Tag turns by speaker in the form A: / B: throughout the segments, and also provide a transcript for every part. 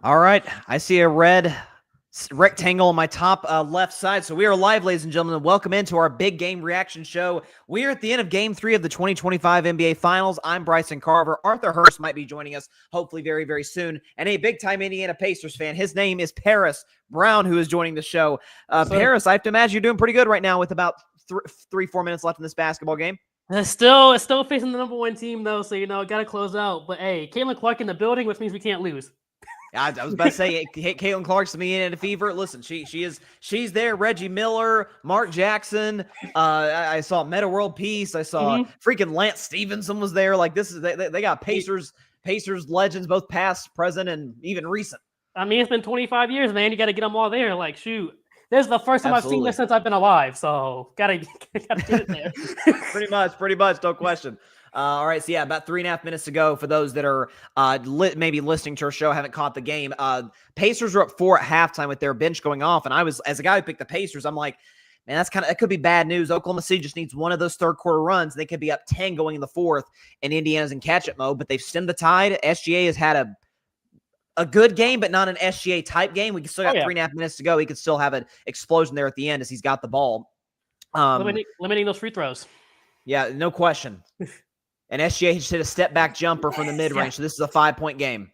A: All right. I see a red rectangle on my top left side. So we are live, ladies and gentlemen. Welcome into our big game reaction show. We are at the end of Game 3 of the 2025 NBA Finals. I'm Bryson Carver. Arthur Hurst might be joining us hopefully very, very soon. And a big-time Indiana Pacers fan. His name is Paris Brown, who is joining the show. Paris, I have to imagine you're doing pretty good right now with about 3-4 minutes left in this basketball game.
B: It's still facing the number one team, though, so, got to close out. But, hey, Caitlin Clark in the building, which means we can't lose.
A: I was about to say, Caitlin Clark's me in a fever. Listen, she's there. Reggie Miller, Mark Jackson. I saw Meta World Peace. I saw freaking Lance Stevenson was there. Like they got Pacers legends, both past, present, and even recent.
B: I mean, it's been 25 years, man. You got to get them all there. Like, shoot, this is the first time I've seen this since I've been alive. So gotta get it there.
A: pretty much, no question. All right, so yeah, about 3.5 minutes to go for those that are maybe listening to our show, haven't caught the game. Pacers were up 4 at halftime with their bench going off, and I was, as a guy who picked the Pacers, I'm like, man, that could be bad news. Oklahoma City just needs one of those third quarter runs. They could be up 10 going in the fourth, and Indiana's in catch-up mode, but they've stemmed the tide. SGA has had a good game, but not an SGA type game. We still got 3.5 minutes to go. He could still have an explosion there at the end as he's got the ball.
B: Limiting those free throws.
A: Yeah, no question. And SGA just hit a step-back jumper from the mid-range, so this is a 5-point game.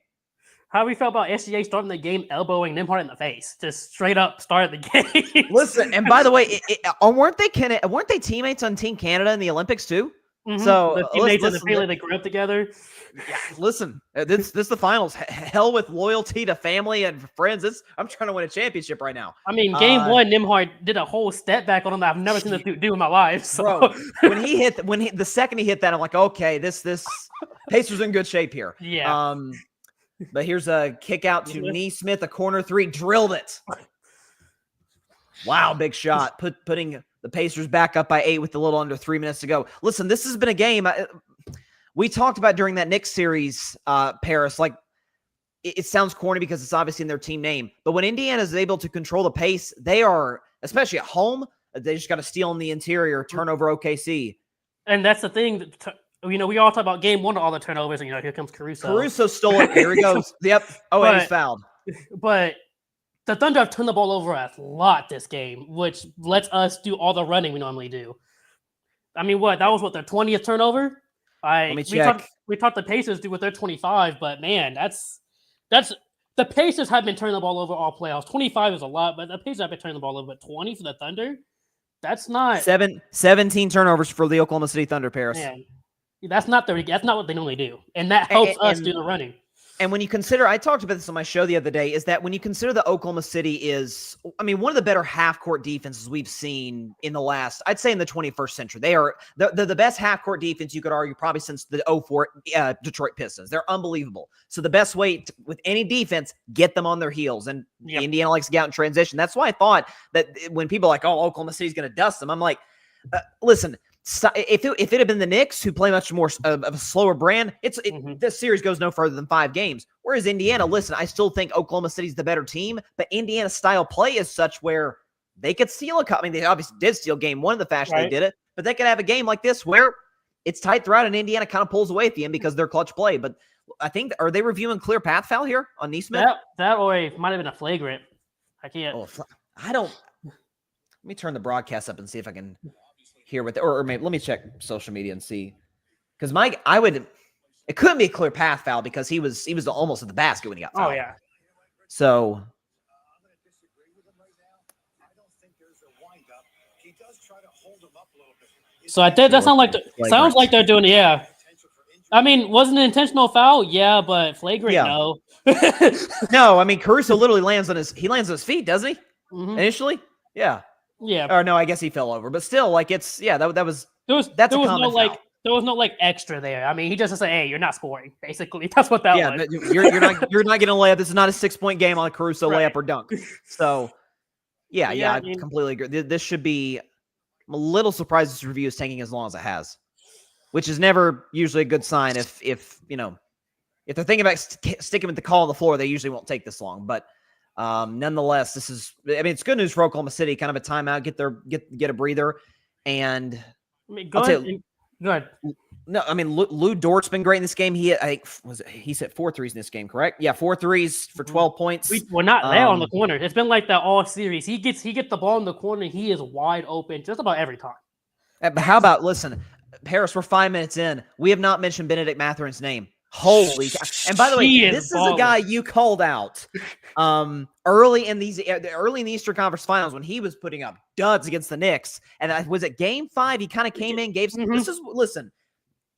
A: How
B: we felt about SGA starting the game elbowing Nembhard in the face, just straight up start the game.
A: Listen, and by the way, weren't they teammates on Team Canada in the Olympics too? So
B: the teammates in the family, they grew up together.
A: Yeah, listen, this is the finals. Hell with loyalty to family and friends. I'm trying to win a championship right now.
B: I mean, game one, Nembhard did a whole step back on him that I've never seen him do in my life. So.
A: Bro, the second he hit that, I'm like, okay, this Pacers in good shape here.
B: Yeah.
A: But here's a kick out to Nesmith, a corner three, drilled it. Wow, big shot, putting the Pacers back up by 8 with a little under 3 minutes to go. Listen, this has been a game. We talked about during that Knicks series, Paris, like it sounds corny because it's obviously in their team name. But when Indiana is able to control the pace, they are, especially at home, they just got to steal in the interior, turnover OKC.
B: And that's the thing. We all talk about game one of all the turnovers, and here comes Caruso.
A: Caruso stole it. Here he goes. Yep. Oh, and he's fouled.
B: But the Thunder have turned the ball over a lot this game, which lets us do all the running we normally do. I mean, that was their 20th turnover?
A: Let me check.
B: We talked the Pacers do with their 25, but man, that's the Pacers have been turning the ball over all playoffs. 25 is a lot, but the Pacers have been turning the ball over. But 20 for the Thunder, that's not
A: 17 turnovers for the Oklahoma City Thunder, Paris.
B: Man, that's not what they normally do, and that helps us do the running.
A: And when you consider, I talked about this on my show the other day, is that when you consider that Oklahoma City is, I mean, one of the better half-court defenses we've seen in the last, I'd say in the 21st century. They are the best half-court defense you could argue probably since the 04 Detroit Pistons. They're unbelievable. So the best way with any defense, get them on their heels. And Indiana likes to get out in transition. That's why I thought that when people are like, oh, Oklahoma City's going to dust them, I'm like, listen, if it had been the Knicks, who play much more of a slower brand, this series goes no further than 5 games. Whereas Indiana, listen, I still think Oklahoma City's the better team, but Indiana's style play is such where they could steal a cup. I mean, they obviously did steal game one of the fashion they did it, but they could have a game like this where it's tight throughout and Indiana kind of pulls away at the end because they're clutch play. But I think, are they reviewing clear path foul here on Nesmith?
B: That or it might have been a flagrant. I can't.
A: Let me turn the broadcast up and see if I can hear with, or maybe let me check social media and see, because Mike, it couldn't be a clear path foul because he was almost at the basket when he got fouled.
B: Oh yeah.
A: So
B: that sounds like they're doing I mean, wasn't it an intentional foul? Yeah, but flagrant, no.
A: No, I mean Caruso literally lands on his feet, doesn't he? Initially, yeah.
B: Yeah.
A: Or no, I guess he fell over, but still, like that's a common foul.
B: There was no extra there. I mean, he just said, "Hey, you're not scoring." Basically, that's what that was.
A: you're not getting a layup. This is not a 6-point game on a Caruso layup or dunk. So, I completely agree. This should be. I'm a little surprised this review is taking as long as it has, which is never usually a good sign. If they're thinking about sticking with the call on the floor, they usually won't take this long. But nonetheless, it's good news for Oklahoma City. Kind of a timeout, get a breather, and
B: go ahead.
A: No, I mean Lou Dort's been great in this game. He hit 4 threes in this game, correct? Yeah, 4 threes for 12 points.
B: We're not there on the corner. It's been like that all series. He gets the ball in the corner. He is wide open just about every time.
A: But how about listen, Paris? We're 5 minutes in. We have not mentioned Benedict Matherin's name. Holy cow. And by the way, this is a guy you called out early in the Eastern Conference Finals when he was putting up duds against the Knicks. And was it Game 5? He kind of came in, gave some. Listen.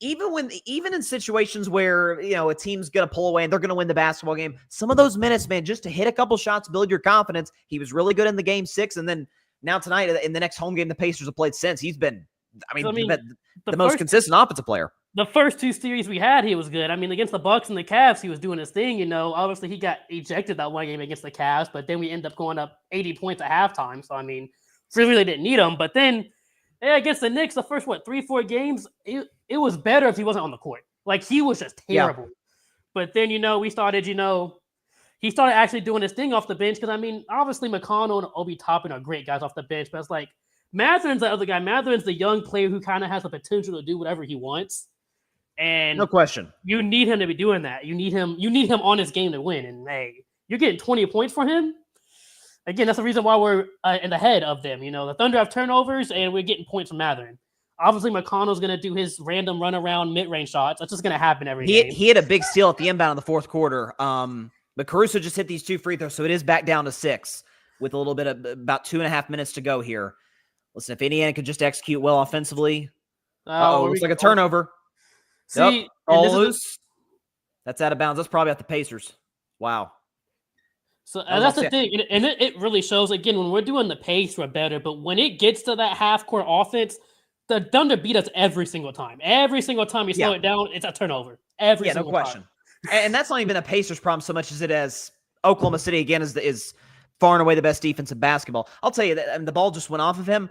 A: Even in situations where, a team's going to pull away and they're going to win the basketball game, some of those minutes, man, just to hit a couple shots, build your confidence. He was really good in the Game 6. And then now tonight in the next home game the Pacers have played since, he's been, the most consistent offensive player.
B: The first 2 series we had, he was good. I mean, against the Bucks and the Cavs, he was doing his thing. Obviously he got ejected that one game against the Cavs, but then we end up going up 80 points at halftime. So, I mean, really didn't need him. But then against the Knicks, the first, 3-4 games, it was better if he wasn't on the court. Like, he was just terrible. Yeah. But then, we started, he started actually doing his thing off the bench. Because, I mean, obviously McConnell and Obi Toppin are great guys off the bench. But it's like, Matherin's the other guy. Matherin's the young player who kind of has the potential to do whatever he wants. And
A: no question.
B: You need him to be doing that. You need him on his game to win. And, hey, you're getting 20 points for him. Again, that's the reason why we're in the head of them. The Thunder have turnovers, and we're getting points from Mathurin. Obviously, McConnell's going to do his random run-around mid-range shots. That's just going to happen every game.
A: He had a big steal at the inbound in the fourth quarter. But Caruso just hit these 2 free throws, so it is back down to 6 with a little bit of about 2.5 minutes to go here. Listen, if Indiana could just execute well offensively. Looks like a turnover.
B: See,
A: all loose. That's out of bounds. That's probably at the Pacers. Wow.
B: So that's the thing, and it really shows, again, when we're doing the pace, we're better, but when it gets to that half-court offense, the Thunder beat us every single time. Every single time we slow it down, it's a turnover. Every single
A: no question. And that's not even a Pacers problem so much as it is Oklahoma City, again, is far and away the best defense in basketball. I'll tell you that, and the ball just went off of him.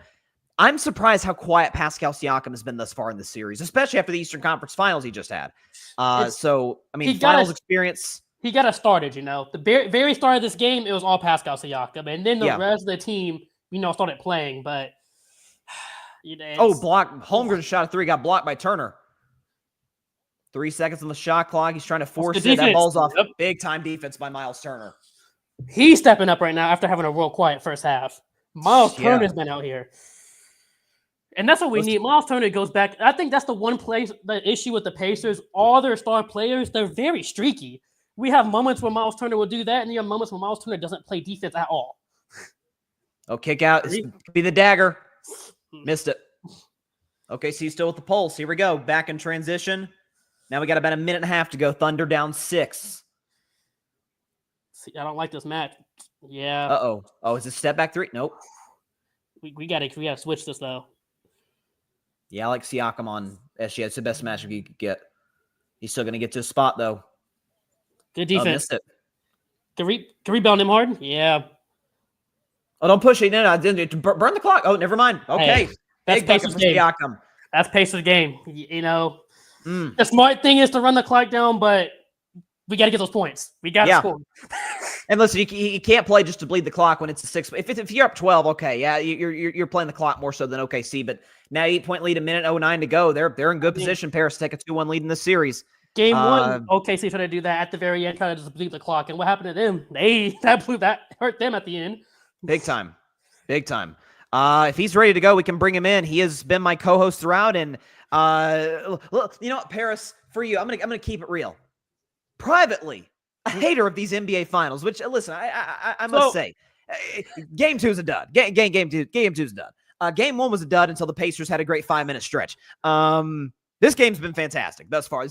A: I'm surprised how quiet Pascal Siakam has been thus far in this series, especially after the Eastern Conference Finals he just had. Finals experience.
B: He got us started, The very start of this game, it was all Pascal Siakam. And then the rest of the team, started playing. But,
A: block. Holmgren shot a 3, got blocked by Turner. 3 seconds on the shot clock. He's trying to force it. That ball's off. Yep. Big-time defense by Miles Turner.
B: He's stepping up right now after having a real quiet first half. Miles Turner's been out here. And that's what we need. Miles Turner goes back. I think that's the one place, the issue with the Pacers. All their star players, they're very streaky. We have moments where Miles Turner will do that, and you have moments where Miles Turner doesn't play defense at all.
A: Kick out. This could be the dagger. Missed it. Okay, so he's still with the pulse. Here we go. Back in transition. Now we got about a minute and a half to go. Thunder down 6.
B: See, I don't like this match. Yeah.
A: Uh-oh. Oh, is it step back 3? Nope.
B: We gotta switch this, though.
A: Yeah, I like Siakam on SGA. It's the best matchup you could get. He's still going to get to a spot, though.
B: Good defense.
A: Missed it.
B: Can rebound him hard? Yeah.
A: Oh, don't push it. No, I didn't. Burn the clock. Oh, never mind. Okay.
B: Hey, that's Pacers game.
A: Siakam.
B: That's Pacers game. The smart thing is to run the clock down, but we got to get those points. We got to score.
A: And listen, you can't play just to bleed the clock when it's a 6. If you're up 12, okay, yeah, you're playing the clock more so than OKC. But now 8-point lead, a minute 09 to go. They're in good position. Paris to take a 2-1 lead in this series.
B: Game 1, OKC tried to do that at the very end, trying to just bleed the clock. And what happened to them? That hurt them at the end.
A: Big time. If he's ready to go, we can bring him in. He has been my co-host throughout. And you know what, Paris, for you, I'm gonna keep it real. Privately, a hater of these NBA finals, which listen, I must say, game 2 is a dud. Game 2 is a dud. Game 1 was a dud until the Pacers had a great 5-minute stretch. This game's been fantastic thus far. I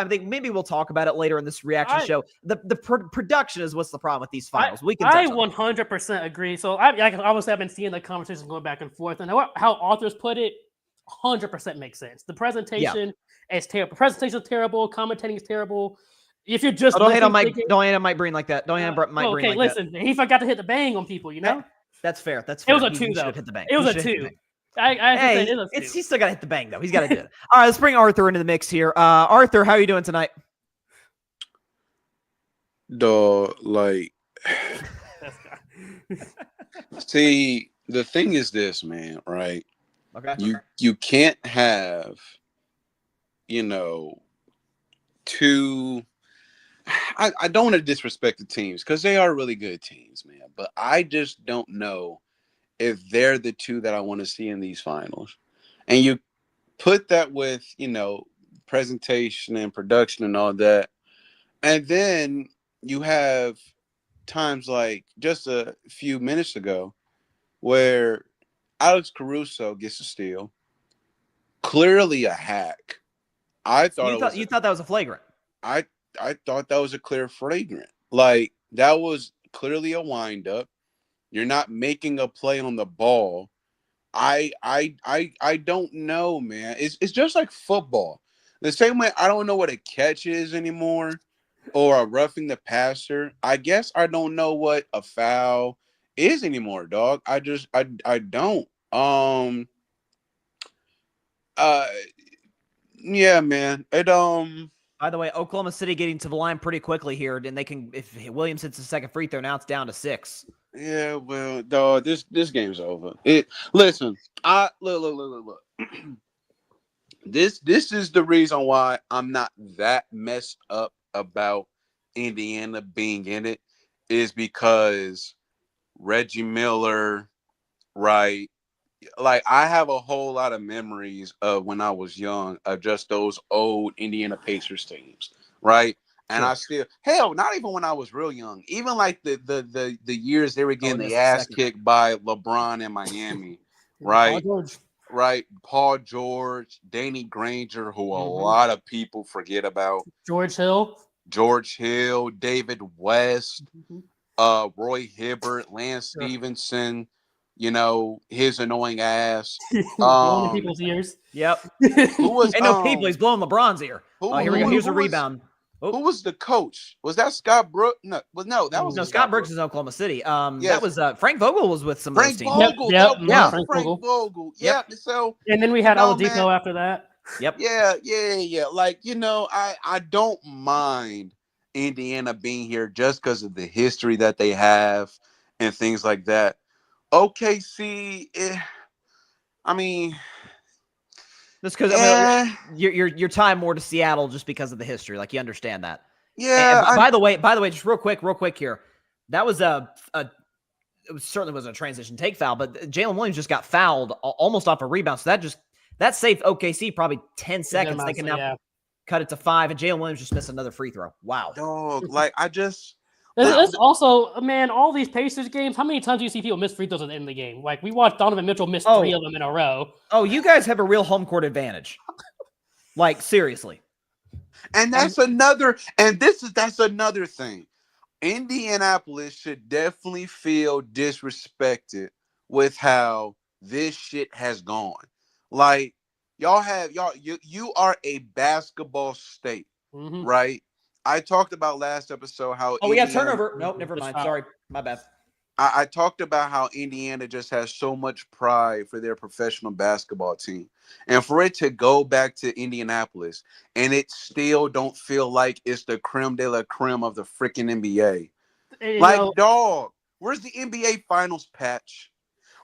A: think maybe we'll talk about it later in this reaction show. The production is what's the problem with these finals. I
B: 100% agree. So obviously I've been seeing the conversation going back and forth, and how authors put it 100% makes sense. The presentation is terrible. The presentation is terrible. Commentating is terrible. If you're just
A: don't hate on Mike Breen like that. Don't hate on Mike Breen like that.
B: Okay, listen, he forgot to hit the bang on people.
A: That's fair. It
B: was a 2 though.
A: Hit the bang.
B: It was a 2.
A: He's still got to hit the bang, though. He's got to do it. All right, let's bring Arthur into the mix here. Arthur, how are you doing tonight?
C: See, the thing is this, man, right?
A: Okay.
C: You can't have you know, two. I don't want to disrespect the teams because they are really good teams, man. But I just don't know if they're the two that I want to see in these finals. And you put that with, presentation and production and all that. And then you have times like just a few minutes ago where Alex Caruso gets a steal. Clearly a hack. I thought
A: you thought that was a flagrant.
C: I thought that was a clear flagrant. Like, that was clearly a windup. You're not making a play on the ball. I don't know, man. It's just like football. The same way I don't know what a catch is anymore or a roughing the passer. I guess I don't know what a foul is anymore, dog. I don't. Yeah, man.
A: By the way, Oklahoma City getting to the line pretty quickly here, and they can, if Williams hits the second free throw, now it's down to 6.
C: Yeah, well, dog, this game's over. Listen, look. This is the reason why I'm not that messed up about Indiana being in it, is because Reggie Miller, right? Like, I have a whole lot of memories of when I was young of just those old Indiana Pacers teams, right? And
A: Sure.
C: not even when I was real young, even like the years they were getting
A: just
C: the
A: a
C: ass
A: second.
C: kicked by LeBron in Miami,
B: Paul
C: right?
B: George.
C: Right, Paul George, Danny Granger, who a
B: Mhm.
C: lot of people forget about,
B: George Hill,
C: David West,
B: Mhm.
C: Roy Hibbert, Lance
B: Sure.
C: Stevenson, his annoying ass.
B: Blowing in people's ears.
A: Yep.
C: Who was
A: Hey, no people. He's blowing LeBron's ear. Here we go. Here's a rebound.
C: Who was the coach? Was that Scott Brooks? No, that was
A: No,
C: Scott
A: Scott Brooks
C: Brooks.
A: is in Oklahoma City.
C: Yes.
A: That was Frank Vogel was with some of those
C: Frank
A: teams.
C: Vogel.
B: Yep.
C: That was
B: Frank
C: Frank Vogel.
A: Yep.
C: Yeah. So,
B: And then we had
C: man,
B: Oladipo after that.
A: Yep.
C: Yeah. Like, I don't mind Indiana being here just because of the history that they have and things like that. OKC, I mean,
A: That's because you're tying more to Seattle just because of the history. Like, you understand that.
C: yeah.
A: And by the way, just real quick here, that was certainly was a transition take foul, but Jalen Williams just got fouled almost off a rebound. So that saved OKC probably 10 seconds. They can now cut it to 5, and Jalen Williams just missed another free throw. Wow.
C: Dog, like,
B: It's also, man, all these Pacers games, how many times do you see people miss free throws at the end of the game? Like, we watched Donovan Mitchell miss 3 of them in a row.
A: Oh, you guys have a real home court advantage. Like, seriously.
C: And that's another thing. Indianapolis should definitely feel disrespected with how this shit has gone. Like, you are a basketball state, right? I talked about last episode how
A: we got turnover. Nope, never mind. Sorry, my bad.
C: I talked about how Indiana just has so much pride for their professional basketball team. And for it to go back to Indianapolis and it still don't feel like it's the creme de la creme of the freaking NBA. Dog, where's the NBA Finals patch?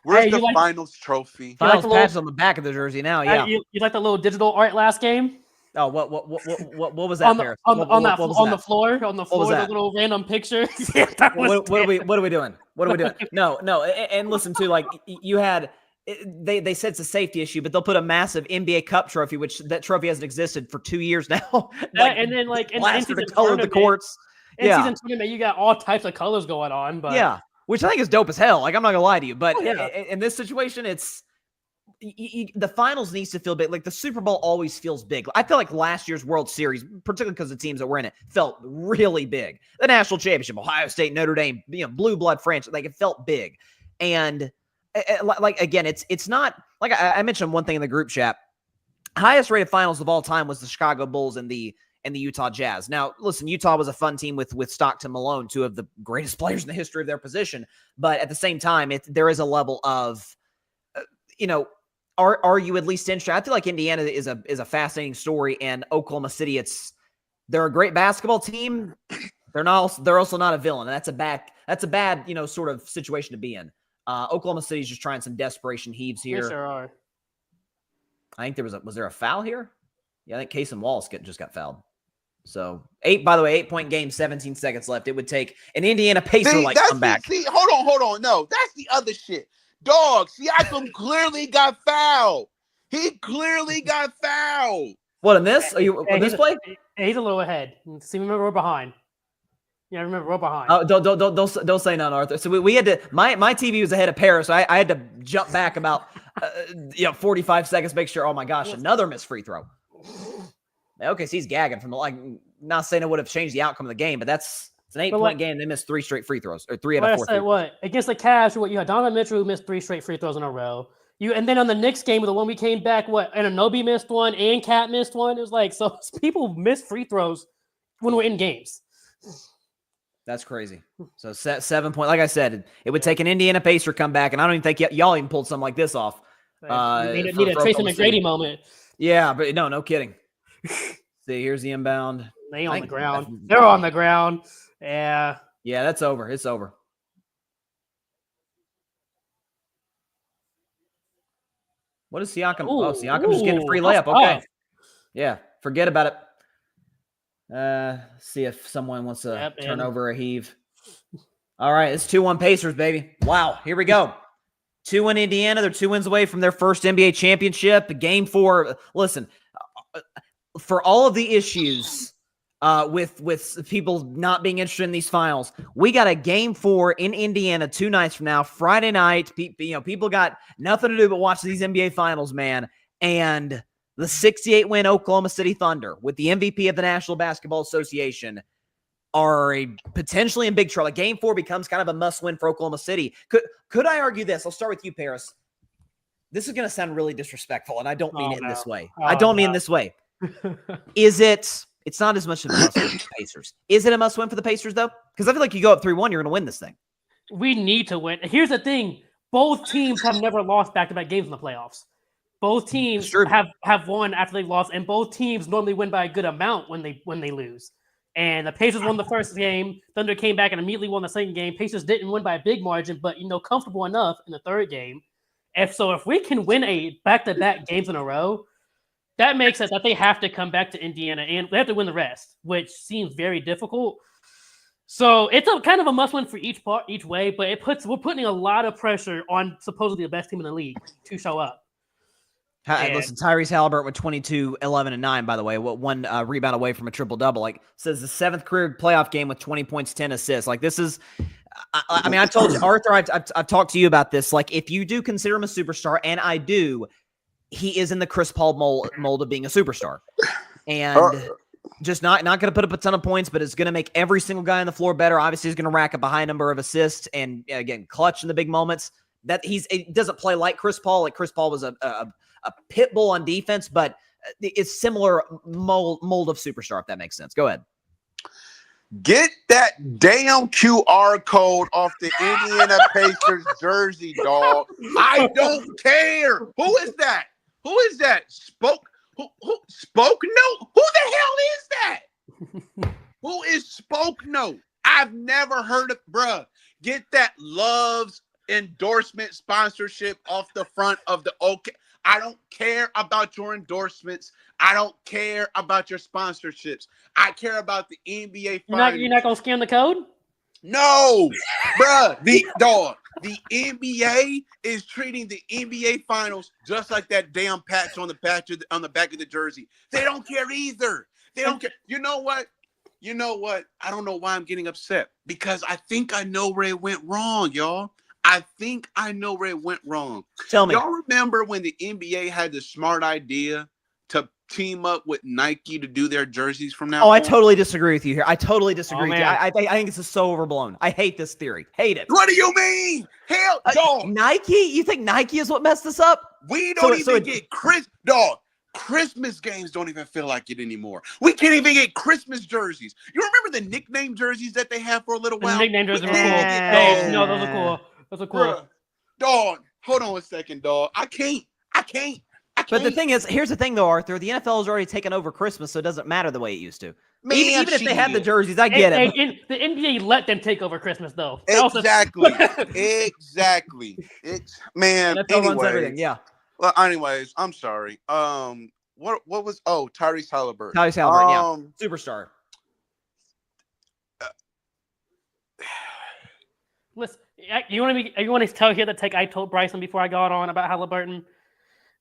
C: Where's the Finals trophy?
A: Finals patch on the back of the jersey now, yeah.
B: You like the little digital art last game?
A: Oh, what was that there?
B: On the floor, the little random picture.
A: What are we doing? No, and listen to, like, you had they said it's a safety issue, but they'll put a massive NBA Cup trophy, which that trophy hasn't existed for 2 years now.
B: And then
A: plastered the color of the courts.
B: Season tournament, you got all types of colors going on, but
A: which I think is dope as hell. Like, I'm not gonna lie to you, but in this situation, it's. The finals needs to feel big. Like, the Super Bowl always feels big. I feel like last year's World Series, particularly because the teams that were in it, felt really big. The national championship, Ohio State, Notre Dame, blue blood franchise, like, it felt big. And like, again, it's not like I mentioned one thing in the group chat. Highest rated finals of all time was the Chicago Bulls and the Utah Jazz. Now, listen, Utah was a fun team with Stockton, Malone, 2 of the greatest players in the history of their position. But at the same time, there is a level of, Are you at least interested? I feel like Indiana is a fascinating story, and Oklahoma City, they're a great basketball team. They're also not a villain, and that's a bad sort of situation to be in. Oklahoma City's just trying some desperation heaves here.
B: They sure are.
A: I think was there a foul here? Yeah, I think Case and Wallace just got fouled. So 8-point game, 17 seconds left. It would take an Indiana Pacer come back.
C: Hold on. No, that's the other shit. Dog, Siakam clearly got fouled. He clearly got fouled.
A: What, in this? This play?
B: He's a little ahead. See, remember we're behind. Yeah, remember we're behind.
A: Oh, don't say nothing, Arthur. So we had to. My TV was ahead of Paris, so I had to jump back about 45 seconds, make sure. Oh my gosh, another missed free throw. Okay, so he's gagging from not saying it would have changed the outcome of the game, but it's an 8-point game. They missed 3 straight free throws, or 3 out of 4.
B: I said, what against the Cavs? You had Donovan Mitchell who missed 3 straight free throws in a row. And then on the Knicks game, the one we came back, Anunoby missed one and Cat missed one. It was like, so people miss free throws when we're in games.
A: That's crazy. So 7 point. Like I said, it would take an Indiana Pacer come back, and I don't even think y'all even pulled something like this off.
B: Need a Tracy McGrady moment.
A: Yeah, but no kidding. See, here's the inbound.
B: They're on the ground. Yeah.
A: Yeah, that's over. It's over. What is Siakam? Siakam just getting a free layup. Okay.
B: Tough.
A: Yeah, forget about it. See if someone wants to turn over a heave. All right, it's 2-1 Pacers, baby. Wow, here we go. 2-1 Indiana. They're 2 wins away from their first NBA championship. Game 4. Listen, for all of the issues with people not being interested in these finals, we got a Game 4 in Indiana 2 nights from now, Friday night. People got nothing to do but watch these NBA finals, man. And the 68-win Oklahoma City Thunder, with the MVP of the National Basketball Association, are potentially in big trouble. Game 4 becomes kind of a must-win for Oklahoma City. Could I argue this? I'll start with you, Paris. This is going to sound really disrespectful, and I don't mean it in this way. I don't mean this way. It's not as much of a must-win for the Pacers. Is it a must-win for the Pacers, though? Because I feel like you go up 3-1, you're going to win this thing.
B: We need to win. Here's the thing. Both teams have never lost back-to-back games in the playoffs. Both teams have won after they lost, and both teams normally win by a good amount when they lose. And the Pacers won the first game. Thunder came back and immediately won the second game. Pacers didn't win by a big margin, but comfortable enough in the third game. If we can win a back-to-back games in a row, that makes sense that they have to come back to Indiana and they have to win the rest, which seems very difficult. So it's a kind of a must-win for each way, but we're putting a lot of pressure on supposedly the best team in the league to show up.
A: Listen, Tyrese Halliburton with 22, 11, and 9, by the way, one rebound away from a triple-double. Says the 7th career playoff game with 20 points, 10 assists. This is I mean, I told you, Arthur, I've talked to you about this. If you do consider him a superstar, and I do, he is in the Chris Paul mold of being a superstar. And just not going to put up a ton of points, but it's going to make every single guy on the floor better. Obviously, he's going to rack up a high number of assists and, again, clutch in the big moments. It doesn't play like Chris Paul. Chris Paul was a pit bull on defense, but it's similar mold of superstar, if that makes sense. Go ahead.
C: Get that damn QR code off the Indiana Pacers jersey, dog. I don't care. Who is that? Spoke No. Who the hell is that? Who is Spoke No? I've never heard of, bruh. Get that Love's endorsement sponsorship off the front of the OK. I don't care about your endorsements. I don't care about your sponsorships. I care about the NBA finals.
B: You're not going to scan the code?
C: No, bruh. The NBA is treating the NBA finals just like that damn patch on the back of the jersey. They don't care either. They don't care. You know what? I don't know why I'm getting upset, because I think I know where it went wrong, y'all. I think I know where it went wrong.
A: Tell me.
C: Y'all remember when the NBA had the smart idea to team up with Nike to do their jerseys from now on?
A: I totally disagree with you here. I totally disagree with you. I think this is so overblown. I hate this theory. Hate it.
C: What do you mean? Hell, dog.
A: Nike? You think Nike is what messed this up?
C: We don't get dog. Christmas games don't even feel like it anymore. We can't even get Christmas jerseys. You remember the nickname jerseys that they had for a little while?
B: The nickname jerseys were cool. No, those are cool. Those are cool.
C: Bruh, dog, hold on a second, dog. I can't.
A: But the thing is, here's the thing, though, Arthur. The NFL has already taken over Christmas, so it doesn't matter the way it used to. Even if they had the jerseys, I get it.
B: The NBA let them take over Christmas, though.
C: Exactly. Exactly. It's, man,
A: NFL runs everything, yeah.
C: Well, anyways, I'm sorry. what was Tyrese Halliburton.
A: Tyrese Halliburton, yeah. Superstar.
B: Listen, you want to tell here the take I told Bryson before I got on about Halliburton?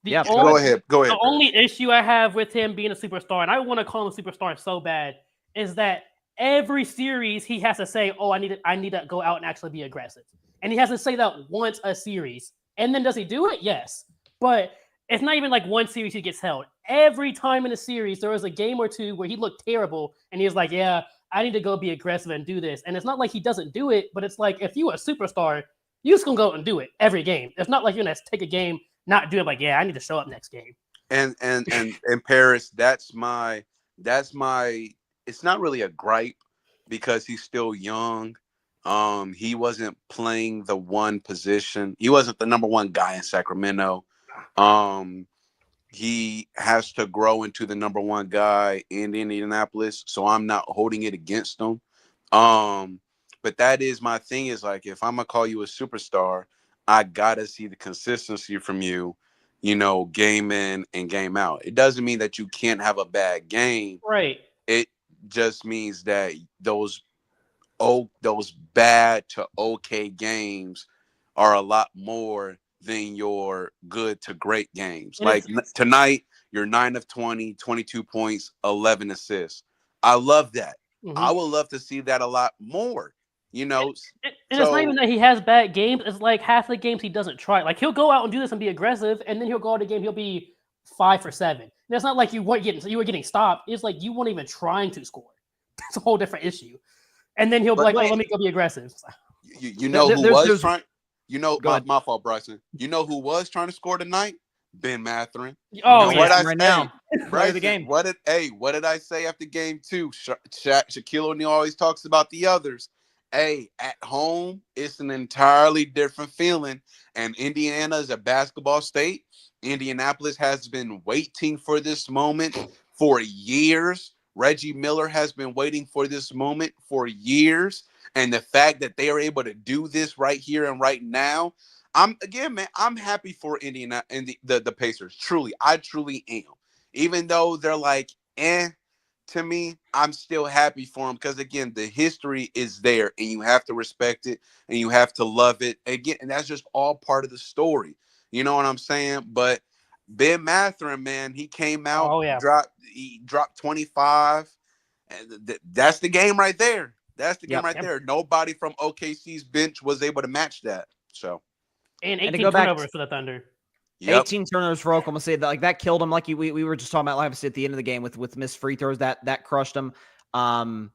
C: Go ahead.
B: The only issue I have with him being a superstar, and I want to call him a superstar so bad, is that every series he has to say, "Oh, I need to go out and actually be aggressive," and he has to say that once a series. And then does he do it? Yes, but it's not even like one series he gets held. Every time in a series, there was a game or two where he looked terrible, and he was like, "Yeah, I need to go be aggressive and do this." And it's not like he doesn't do it, but it's like if you are a superstar, you just gonna go and do it every game. It's not like you're gonna take a game, not do it. Like, yeah, I need to show up next game.
C: And Paris, that's my. It's not really a gripe because he's still young. He wasn't playing the one position. He wasn't the number one guy in Sacramento. He has to grow into the number one guy in Indianapolis. So I'm not holding it against him. But that is my thing is like, if I'm going to call you a superstar, I got to see the consistency from you, game in and game out. It doesn't mean that you can't have a bad game.
B: Right.
C: It just means that those bad to okay games are a lot more than your good to great games. Like tonight, you're 9 of 20, 22 points, 11 assists. I love that. Mm-hmm. I would love to see that a lot more, And
B: it's not even that he has bad games. It's like half the games he doesn't try. Like he'll go out and do this and be aggressive, and then he'll go out a game, he'll be 5 for 7. And it's not like you were getting stopped. It's like you weren't even trying to score. That's a whole different issue. And then he'll be like, "Oh, let me go be aggressive."
C: Who was trying? My fault, Bryson. You know who was trying to score tonight? Ben Mathurin.
B: Oh,
A: now.
C: Bryson, the game. What did I say after game 2? Shaquille O'Neal always talks about the others. Hey, at home, it's an entirely different feeling. And Indiana is a basketball state. Indianapolis has been waiting for this moment for years. Reggie Miller has been waiting for this moment for years. And the fact that they are able to do this right here and right now, I'm happy for Indiana and the Pacers. I truly am. Even though they're like, to me, I'm still happy for them because, again, the history is there and you have to respect it and you have to love it. Again, and that's just all part of the story. You know what I'm saying? But Ben Mathurin, man, he came out, dropped 25. And that's the game right there. That's the game right there. Nobody from OKC's bench was able to match that. So,
B: and 18 turnovers for the Thunder.
C: Yep.
A: 18 turnovers for Oklahoma City. That killed him. Like we were just talking about, obviously, at the end of the game with missed free throws. That crushed him. Man,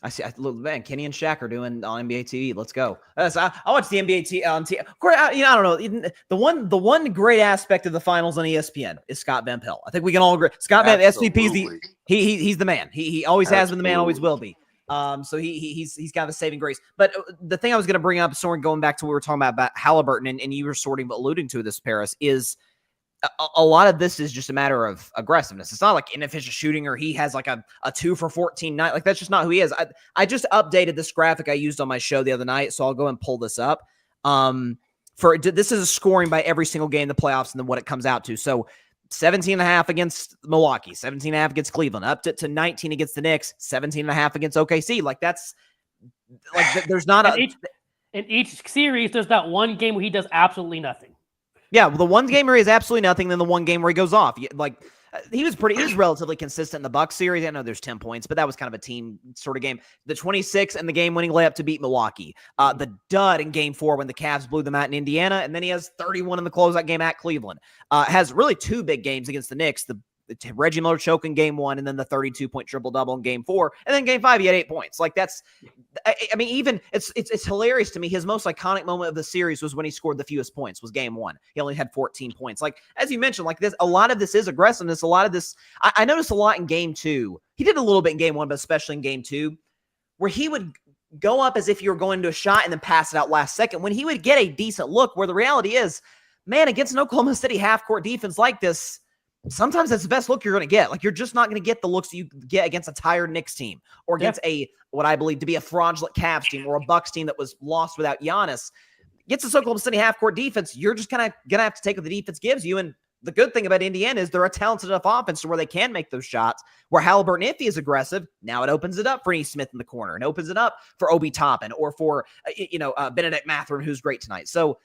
A: Kenny and Shaq are doing on NBA TV. Let's go. I watch the NBA on TV. Of course, I don't know. The one great aspect of the finals on ESPN is Scott Van Pelt. I think we can all agree. Scott Van SVP, he's the man. He always has been the man, always will be. So he's got the saving grace. But the thing I was going to bring up, Soren, going back to what we were talking about Halliburton, and you were alluding to this, Paris, is a lot of this is just a matter of aggressiveness. It's not like inefficient shooting or he has like a 2 for 14 night. Like that's just not who he is. I just updated this graphic I used on my show the other night, so I'll go and pull this up. This is a scoring by every single game in the playoffs and then what it comes out to. So 17.5 against Milwaukee, 17.5 against Cleveland, up to 19 against the Knicks, 17.5 against OKC. Like that's like there's not
B: in each series. There's that one game where he does absolutely nothing.
A: Yeah, well, the one game where he has absolutely nothing, then the one game where he goes off. Like he was relatively consistent in the Bucks series. I know there's 10 points, but that was kind of a team sort of game. The 26 and the game-winning layup to beat Milwaukee. The dud in Game 4 when the Cavs blew them out in Indiana, and then he has 31 in the closeout game at Cleveland. Has really 2 big games against the Knicks. The Reggie Miller choke in Game 1, and then the 32-point triple-double in Game 4, and then Game 5 he had 8 points. Like that's, I mean, even it's hilarious to me. His most iconic moment of the series was when he scored the fewest points. Was Game 1. He only had 14 points. Like as you mentioned, like this, a lot of this is aggressiveness. A lot of this, I noticed a lot in Game 2. He did a little bit in Game 1, but especially in Game 2, where he would go up as if you were going to a shot and then pass it out last second. When he would get a decent look, where the reality is, man, against an Oklahoma City half-court defense like this, sometimes that's the best look you're going to get. Like, you're just not going to get the looks you get against a tired Knicks team or against what I believe to be a fraudulent Cavs team or a Bucks team that was lost without Giannis. Gets this Oklahoma City half-court defense, you're just going to have to take what the defense gives you. And the good thing about Indiana is they're a talented enough offense to where they can make those shots. Where Halliburton, if he is aggressive, now it opens it up for E. Smith in the corner and opens it up for Obi Toppin or for, Benedict Mathurin, who's great tonight. So,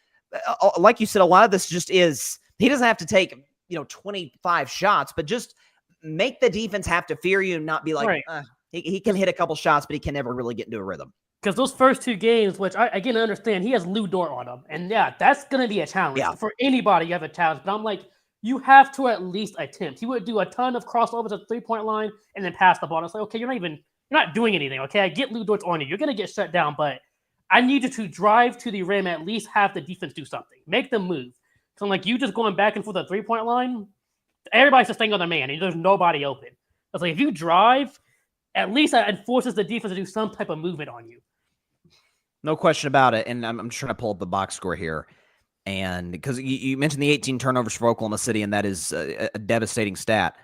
A: like you said, a lot of this just is, he doesn't have to take, 25 shots, but just make the defense have to fear you and not be like,
B: right.
A: He can hit a couple shots, but he can never really get into a rhythm.
B: Because those first 2 games, which I again understand, he has Lou Dort on him. And yeah, that's going to be a challenge.
A: Yeah.
B: For anybody, you have a challenge. But I'm like, you have to at least attempt. He would do a ton of crossovers at the 3-point line and then pass the ball. It's like, okay, you're not doing anything. Okay, I get Lou Dort's on you. You're going to get shut down, but I need you to drive to the rim, at least have the defense do something. Make them move. So I'm like, you just going back and forth at the 3-point line, everybody's just staying on their man, and there's nobody open. I was like, if you drive, at least that forces the defense to do some type of movement on you.
A: No question about it. And I'm just trying to pull up the box score here. And because you mentioned the 18 turnovers for Oklahoma City, and that is a devastating stat.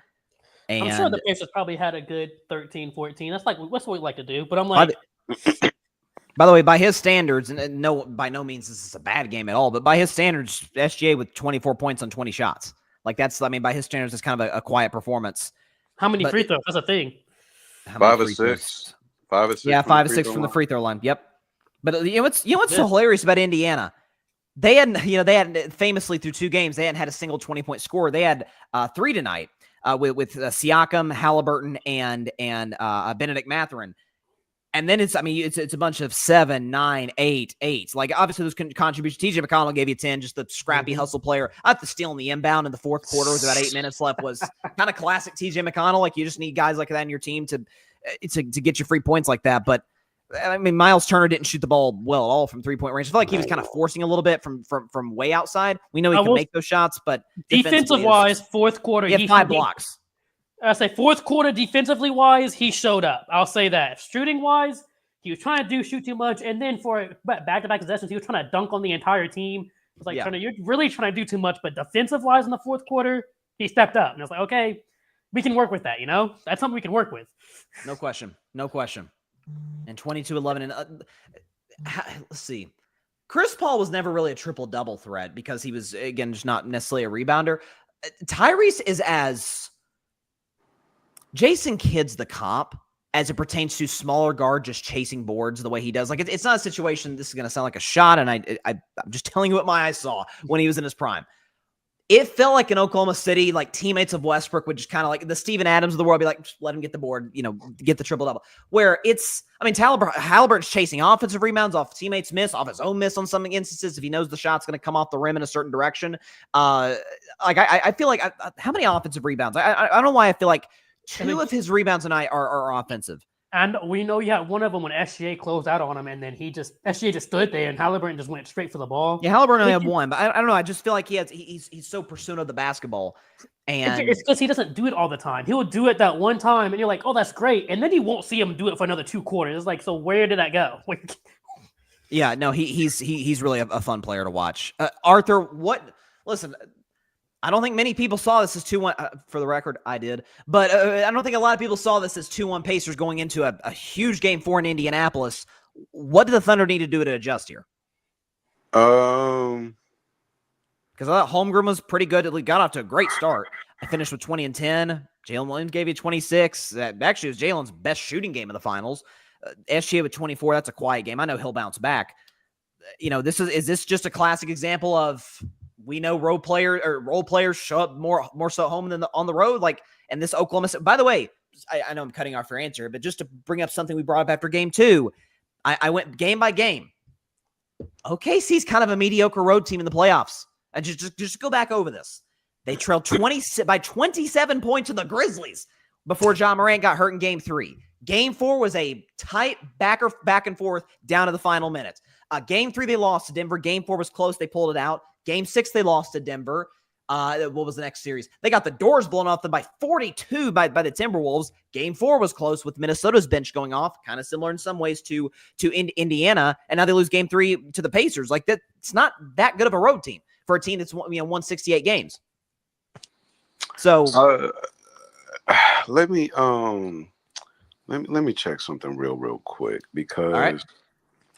A: And
B: I'm sure the Pacers probably had a good 13, 14. That's what we like to do. But I'm like,
A: by the way, by his standards, and no, by no means this is a bad game at all, but by his standards, SGA with 24 points on 20 shots. Like by his standards, it's kind of a quiet performance.
B: How many free throws? That's a thing.
C: 5 or 6. 5 or 6.
A: Yeah, 5 or 6 from the free throw line. Yep. But what's so hilarious about Indiana? They had famously through 2 games, they hadn't had a single 20-point score. They had 3 tonight with Siakam, Halliburton, and Benedict Mathurin. And then it's a bunch of 7, 9, 8, 8. Like, obviously, those contributions. TJ McConnell gave you 10, just the scrappy hustle player. I have to steal in the inbound in the fourth quarter with about 8 minutes left was kind of classic TJ McConnell. Like, you just need guys like that in your team to get you free points like that. But, Miles Turner didn't shoot the ball well at all from 3-point range. I feel like he was kind of forcing a little bit from way outside. We know he can make those shots, but
B: defensive-wise, fourth quarter,
A: he had 5 blocks.
B: I say fourth quarter defensively wise, he showed up. I'll say that. Shooting wise, he was trying to shoot too much, and then for back-to-back possessions, he was trying to dunk on the entire team. It's like, Turner, you're really trying to do too much. But defensive wise in the fourth quarter, he stepped up, and I was like, okay, we can work with that. That's something we can work with.
A: No question. And 22-11, and let's see. Chris Paul was never really a triple-double threat because he was, again, just not necessarily a rebounder. Tyrese is as Jason Kidd's the comp as it pertains to smaller guard just chasing boards the way he does. Like, it's not a situation, this is going to sound like a shot, and I'm just telling you what my eyes saw when he was in his prime. It felt like in Oklahoma City, like teammates of Westbrook would just kind of like the Steven Adams of the world be like, just let him get the board, get the triple-double. Where Halliburton's chasing offensive rebounds off teammates' miss, off his own miss on some instances if he knows the shot's going to come off the rim in a certain direction. I feel like how many offensive rebounds? I don't know why I feel like 2 of his rebounds tonight are offensive.
B: And we know you had one of them when SGA closed out on him, and then SGA just stood there, and Halliburton just went straight for the ball.
A: Yeah, Halliburton only had 1, but I don't know. I just feel like he's so pursuant of the basketball, and
B: it's because he doesn't do it all the time. He'll do it that one time, and you're like, oh, that's great, and then you won't see him do it for another 2 quarters. It's like, so where did that go?
A: Yeah, no, he's really a fun player to watch. Arthur, listen. I don't think many people saw this as 2-1. For the record, I did. But I don't think a lot of people saw this as 2-1 Pacers going into a huge Game 4 in Indianapolis. What did the Thunder need to do to adjust here?
C: Because
A: I thought Holmgren was pretty good. He got off to a great start. I finished with 20 and 10. Jalen Williams gave you 26. Actually, it was Jalen's best shooting game of the finals. SGA with 24. That's a quiet game. I know he'll bounce back. Is this just a classic example of we know role players show up more so at home than on the road? Like, and this Oklahoma. By the way, I know I'm cutting off your answer, but just to bring up something we brought up after game 2, I went game by game. OKC's kind of a mediocre road team in the playoffs. And just go back over this. They trailed by 27 points to the Grizzlies before John Morant got hurt in game 3. Game 4 was a tight back and forth down to the final minutes. Game 3, they lost to Denver. Game 4 was close. They pulled it out. Game 6, they lost to Denver. What was the next series? They got the doors blown off them by 42 by the Timberwolves. Game 4 was close with Minnesota's bench going off, kind of similar in some ways to Indiana. And now they lose Game 3 to the Pacers. Like, that, it's not that good of a road team for a team that's won 68 games. So
C: let me check something real quick because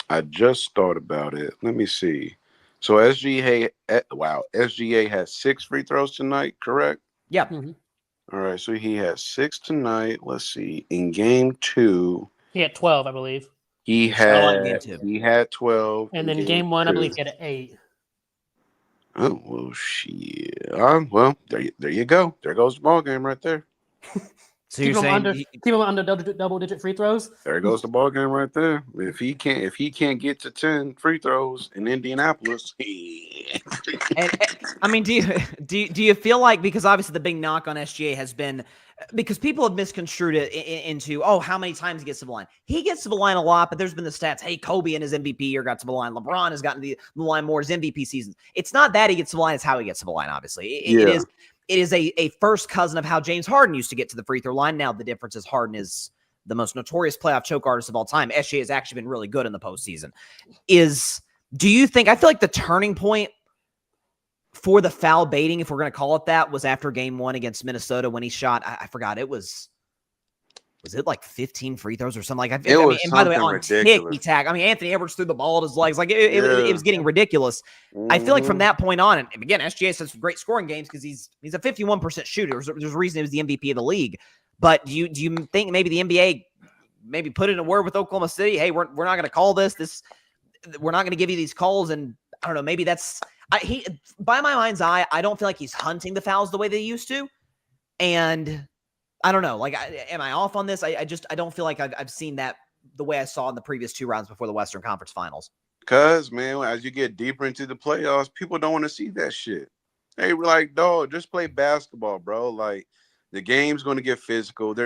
C: I just thought about it. Let me see. So SGA has 6 free throws tonight, correct?
A: Yeah.
B: Mhm.
C: All right, so he has 6 tonight. Let's see. In game 2,
B: He had 12, I believe.
C: he
A: He shot a lot in game
C: had
A: 2.
C: he had 12
B: And
C: in
B: then
C: game
B: game 1, I
C: 2.
B: believe he had 8.
C: Oh well, shit. Well, there you go. There goes the ball game right there.
A: So you're saying
B: Keep him under double digit free throws.
C: There goes the ball game right there. If he can't get to 10 free throws in Indianapolis,
A: and I mean, do you feel like, because obviously the big knock on SGA has been because people have misconstrued it into, oh, how many times he gets to the line? He gets to the line a lot, but there's been the stats. Hey, Kobe in his MVP year got to the line. LeBron has gotten to the line more his MVP seasons. It's not that he gets to the line; it's how he gets to the line. Obviously, it
C: yeah.
A: is a first cousin of how James Harden used to get to the free throw line. Now the difference is Harden is the most notorious playoff choke artist of all time. SGA has actually been really good in the postseason. Do you think, I feel like the turning point for the foul baiting, if we're going to call it that, was after game 1 against Minnesota when he shot, I forgot, was it like 15 free throws or something? Like,
C: It was
A: and by the way,
C: something
A: on tick,
C: ridiculous.
A: he tagged. I mean, Anthony Edwards threw the ball at his legs. Like, it
C: Yeah.
A: was getting ridiculous. I feel like from
C: Mhm.
A: that point on, and again, SGA has some great scoring games because he's a 51% shooter. There's a reason he was the MVP of the league. But do you think maybe the NBA maybe put in a word with Oklahoma City? Hey, we're not going to call this. We're not going to give you these calls. And I don't know, maybe that's he, by my mind's eye, I don't feel like he's hunting the fouls the way they used to. And I don't know, like, am I off on this? I don't feel like I've seen that the way I saw in the previous 2 rounds before the Western Conference Finals.
C: Cause man, as you get deeper into the playoffs, people don't want to see that shit. They were like, dog, just play basketball, bro. Like the game's going to get physical.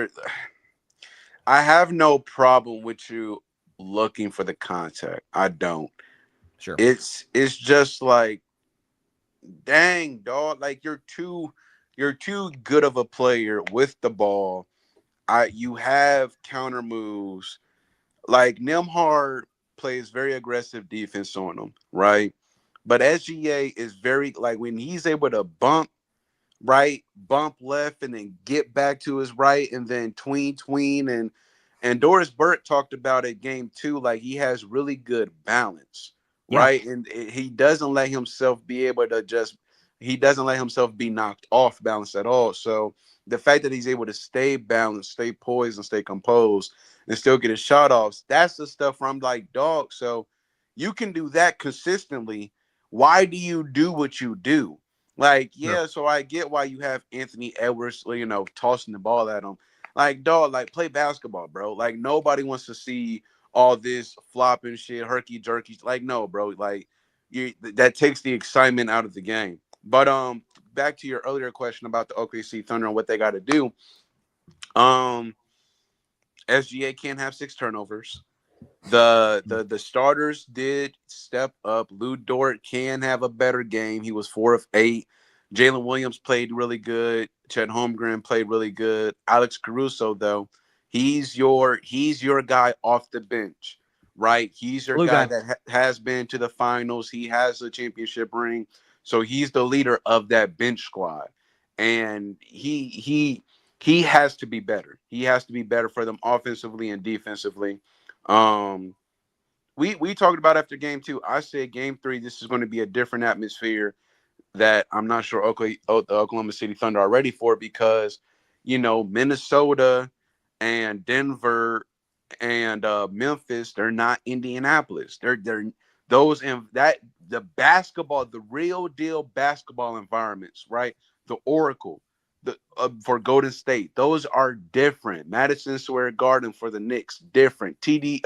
C: I have no problem with you looking for the contact. I don't.
A: Sure.
C: It's just like, dang, dog, like you're too good of a player with the ball. You have counter moves. Like Nimhard plays very aggressive defense on him, right? But SGA is very, like, when he's able to bump right, bump left, and then get back to his right, and then tween, and Doris Burke talked about it game 2, like he has really good balance, right? And he doesn't let himself be able to he doesn't let himself be knocked off balance at all. So the fact that he's able to stay balanced, stay poised, and stay composed, and still get his shot off, that's the stuff where I'm like, dog, so you can do that consistently. Why do you do what you do? Like, yeah, so I get why you have Anthony Edwards, tossing the ball at him. Like, dog, like, play basketball, bro. Like, nobody wants to see all this flopping shit, herky jerky. Like, no, bro. Like, that takes the excitement out of the game. But back to your earlier question about the OKC Thunder and what they got to do. SGA can't have 6 turnovers. The starters did step up. Lou Dort can have a better game. He was 4 of 8. Jalen Williams played really good. Chet Holmgren played really good. Alex Caruso, though, he's your guy off the bench, right? He's your guy that has been to the finals. He has a championship ring, so he's the leader of that bench squad, and he has to be better. He has to be better for them offensively and defensively. We talked about after game 2. I said game 3, this is going to be a different atmosphere that I'm not sure the Oklahoma City Thunder are ready for, because Minnesota and Denver and Memphis, they're not Indianapolis. They're those in that the basketball, the real deal basketball environments, right? The Oracle, for Golden State, those are different. Madison Square Garden for the Knicks, different. TD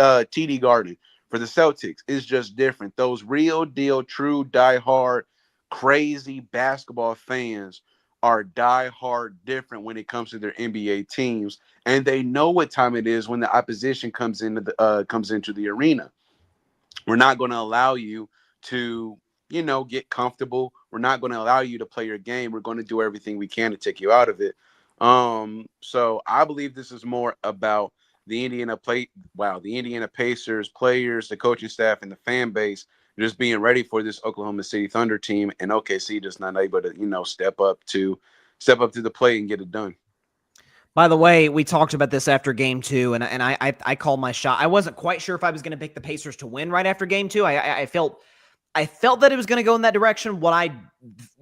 C: Garden for the Celtics is just different. Those real deal, true, diehard, crazy basketball fans are diehard different when it comes to their NBA teams, and they know what time it is when the opposition comes into the arena. We're not going to allow you to, get comfortable. We're not going to allow you to play your game. We're going to do everything we can to take you out of it. So I believe this is more about the Indiana Pacers players, the coaching staff, and the fan base just being ready for this Oklahoma City Thunder team, and OKC just not able to, step up to the plate and get it done.
A: By the way, we talked about this after game 2, and I called my shot. I wasn't quite sure if I was going to pick the Pacers to win right after game 2. I felt I felt that it was going to go in that direction. What I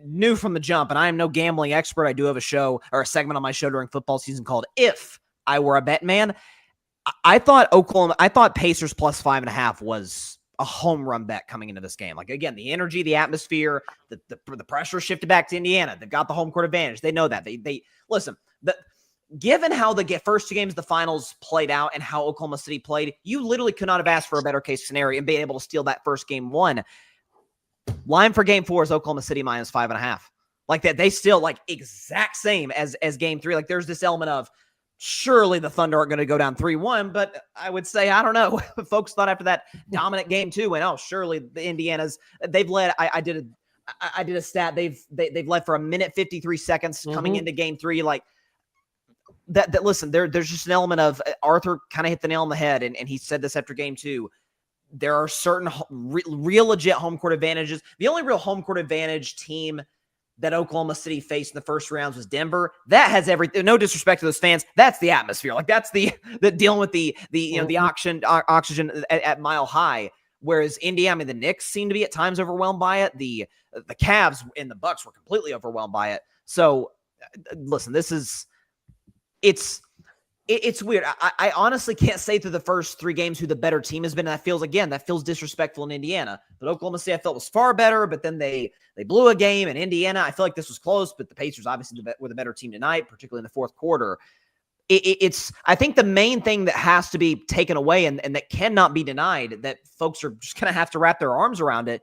A: knew from the jump, and I am no gambling expert. I do have a show or a segment on my show during football season called If I Were a Bet Man. I thought Pacers plus 5.5 was a home run bet coming into this game. Like, again, the energy, the atmosphere, the pressure shifted back to Indiana. They've got the home court advantage. They know that. They listen, given how the first two games of the finals played out and how Oklahoma City played, you literally could not have asked for a better case scenario and being able to steal that first game one. Line for game 4 is Oklahoma City minus 5.5. Like that, they still like exact same as game 3. Like there's this element of surely the Thunder aren't going to go down 3-1, but I would say, I don't know. Folks thought after that dominant game 2 went, oh, surely the Indiana's they've led. I did a stat. They've led for 1:53 seconds coming into game 3. Like that listen, there's just an element of Arthur kind of hit the nail on the head. And he said this after game 2. There are certain real legit home court advantages. The only real home court advantage team that Oklahoma City faced in the first rounds was Denver. That has everything. No disrespect to those fans. That's the atmosphere. Like that's the dealing with the oxygen at mile high. Whereas Indiana, I mean, the Knicks seem to be at times overwhelmed by it. The Cavs and the Bucks were completely overwhelmed by it. So listen, it's weird. I honestly can't say through the first 3 games who the better team has been. That feels disrespectful in Indiana. But Oklahoma City I felt was far better, but then they blew a game. And Indiana, I feel like this was close, but the Pacers obviously were the better team tonight, particularly in the fourth quarter. I think the main thing that has to be taken away and that cannot be denied, that folks are just going to have to wrap their arms around it.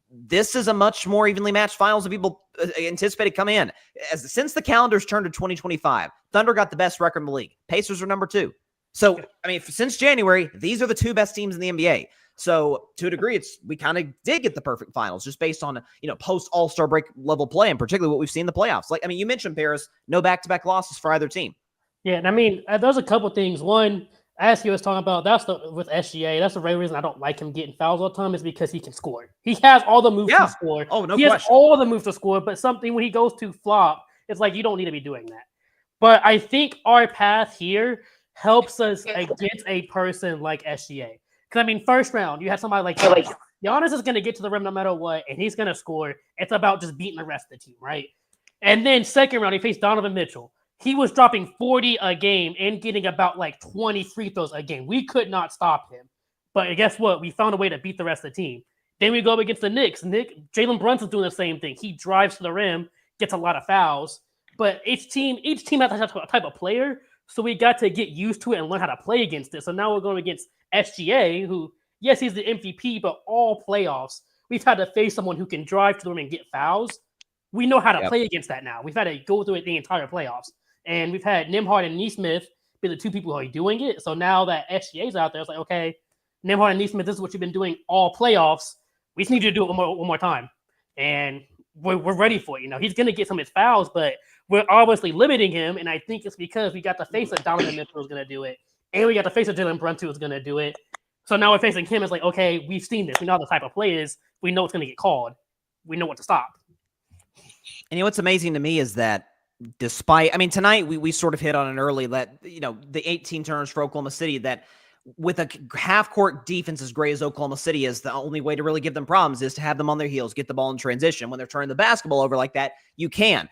A: This is a much more evenly matched finals than people anticipated coming in. Since the calendar's turned to 2025, Thunder got the best record in the league. Pacers are number 2. So, I mean, since January, these are the 2 best teams in the NBA. So, to a degree, we kind of did get the perfect finals just based on, post All-Star break level play and particularly what we've seen in the playoffs. Like, I mean, you mentioned Paris, no back-to-back losses for either team.
B: Yeah, and I mean, there's a couple things. One, as he was talking about, with SGA, that's the very reason I don't like him getting fouls all the time is because he can score. He has all the moves to score.
A: Oh, no
B: question. He has all the moves to score, but something when he goes to flop, it's like you don't need to be doing that. But I think our path here helps us against a person like SGA. Because, I mean, first round, you have somebody like Giannis is going to get to the rim no matter what, and he's going to score. It's about just beating the rest of the team, right? And then second round, he faced Donovan Mitchell. He was dropping 40 a game and getting about 20 free throws a game. We could not stop him. But guess what? We found a way to beat the rest of the team. Then we go up against the Knicks. Jalen Brunson's doing the same thing. He drives to the rim, gets a lot of fouls. But each team has a type of player. So we got to get used to it and learn how to play against it. So now we're going against SGA, who, yes, he's the MVP, but all playoffs, we've had to face someone who can drive to the rim and get fouls. We know how to play against that now. We've had to go through it the entire playoffs. And we've had Nembhard and Nesmith be the 2 people who are doing it. So now that SGA's out there, it's like, okay, Nembhard and Nesmith, this is what you've been doing all playoffs. We just need you to do it one more time. And we're ready for it. He's going to get some of his fouls, but we're obviously limiting him. And I think it's because we got the face of Donovan Mitchell was going to do it. And we got the face of Jalen Brunson was going to do it. So now we're facing him. It's like, okay, we've seen this. We know the type of play is. We know it's going to get called. We know what to stop.
A: And what's amazing to me is that tonight we sort of hit on it early that, the 18 turnovers for Oklahoma City, that with a half-court defense as great as Oklahoma City is, the only way to really give them problems is to have them on their heels, get the ball in transition. When they're turning the basketball over like that, you can.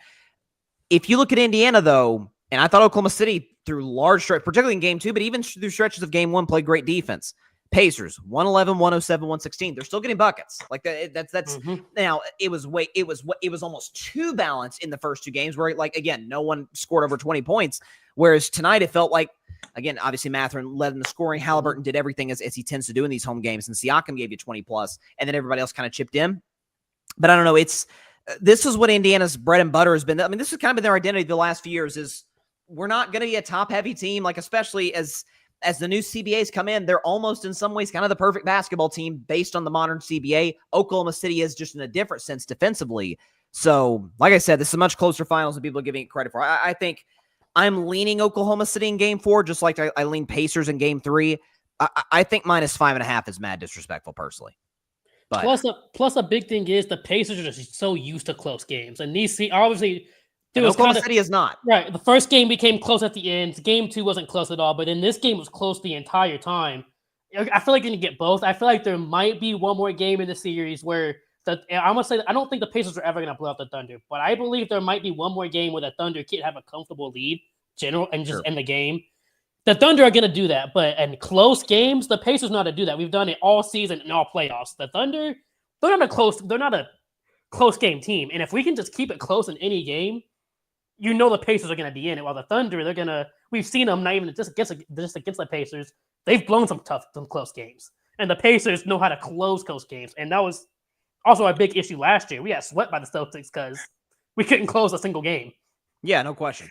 A: If you look at Indiana, though, and I thought Oklahoma City through large stretch, particularly in game 2, but even through stretches of game 1, played great defense. Pacers 111, 107, 116. They're still getting buckets. Like that's Now it was almost too balanced in the first 2 games where again, no one scored over 20 points. Whereas tonight it felt like, again, obviously Mathurin led in the scoring. Halliburton did everything as he tends to do in these home games, and Siakam gave you 20 plus, and then everybody else kind of chipped in. But I don't know. This is what Indiana's bread and butter has been. I mean, this has kind of been their identity the last few years is we're not going to be a top heavy team, especially as the new CBAs come in, they're almost in some ways kind of the perfect basketball team based on the modern CBA. Oklahoma City is just in a different sense defensively. So, like I said, this is a much closer finals than people are giving it credit for. I think I'm leaning Oklahoma City in game 4, just like I lean Pacers in game 3. I think minus 5.5 is mad disrespectful personally. But
B: plus a big thing is the Pacers are just so used to close games. And these obviously
A: Oklahoma City is not.
B: Right. The first game became close at the end. Game 2 wasn't close at all, but then this game was close the entire time. I feel like you're gonna get both. I feel like there might be one more game in the series where I'm gonna say I don't think the Pacers are ever gonna blow out the Thunder, but I believe there might be one more game where the Thunder can't have a comfortable lead, and just end the game. The Thunder are gonna do that, but in close games, the Pacers know how to do that. We've done it all season and all playoffs. The Thunder, they're not a close game team, and if we can just keep it close in any game, the Pacers are gonna be in it. While the Thunder, we've seen them not even just against the Pacers. They've blown some close games. And the Pacers know how to close games. And that was also a big issue last year. We got swept by the Celtics because we couldn't close a single game.
A: Yeah, no question.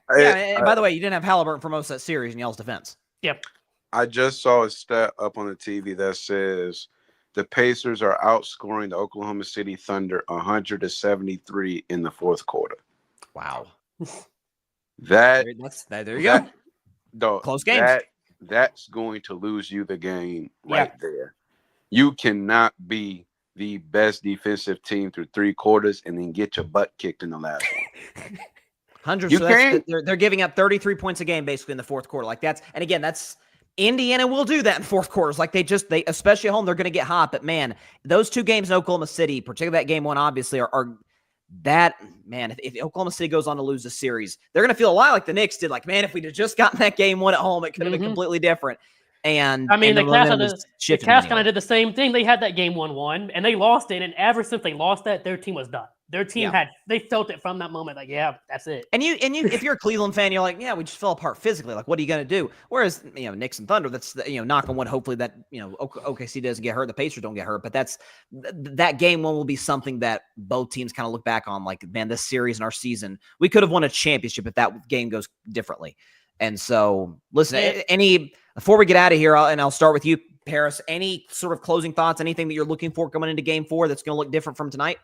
A: And by the way, you didn't have Halliburton for most of that series in y'all's defense.
B: Yep.
C: I just saw a stat up on the TV that says the Pacers are outscoring the Oklahoma City Thunder 173 in the fourth quarter.
A: Wow.
C: There
A: you go. Close games.
C: That's going to lose you the game there. You cannot be the best defensive team through 3 quarters and then get your butt kicked in the last one.
A: 100. They're giving up 33 points a game basically in the fourth quarter. That's Indiana will do that in fourth quarters. Like they especially at home, they're going to get hot. But man, those 2 games in Oklahoma City, particularly that game 1, obviously are that, man, if Oklahoma City goes on to lose the series, they're going to feel a lot like the Knicks did. Like, man, if we'd have just gotten that game 1 at home, it could have been completely different. And
B: I mean, the Cavs kind of did the same thing. They had that game 1-1, and they lost it. And ever since they lost that, their team was done. Their team they felt it from that moment. Like, yeah, that's it.
A: And you, if you're a Cleveland fan, you're like, yeah, we just fell apart physically. Like, what are you going to do? Whereas, Knicks and Thunder, that's, knock on wood, hopefully that, OKC doesn't get hurt. The Pacers don't get hurt. But that game 1 will be something that both teams kind of look back on. Like, man, this series in our season, we could have won a championship if that game goes differently. And so, listen, before we get out of here, I'll start with you, Paris, any sort of closing thoughts, anything that you're looking for coming into game 4 that's going to look different from tonight?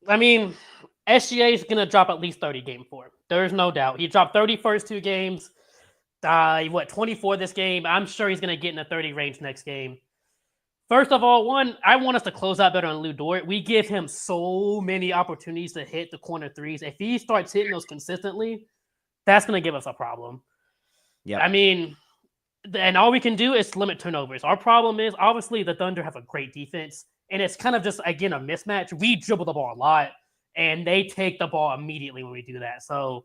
B: I mean, SGA is going to drop at least 30 game 4. There's no doubt. He dropped 30 first 2 games. 24 this game. I'm sure he's going to get in the 30 range next game. First of all, I want us to close out better on Lou Dort. We give him so many opportunities to hit the corner threes. If he starts hitting those consistently, that's going to give us a problem.
A: Yeah.
B: I mean, and all we can do is limit turnovers. Our problem is, obviously, the Thunder have a great defense. And it's kind of just, again, a mismatch. We dribble the ball a lot, and they take the ball immediately when we do that. So,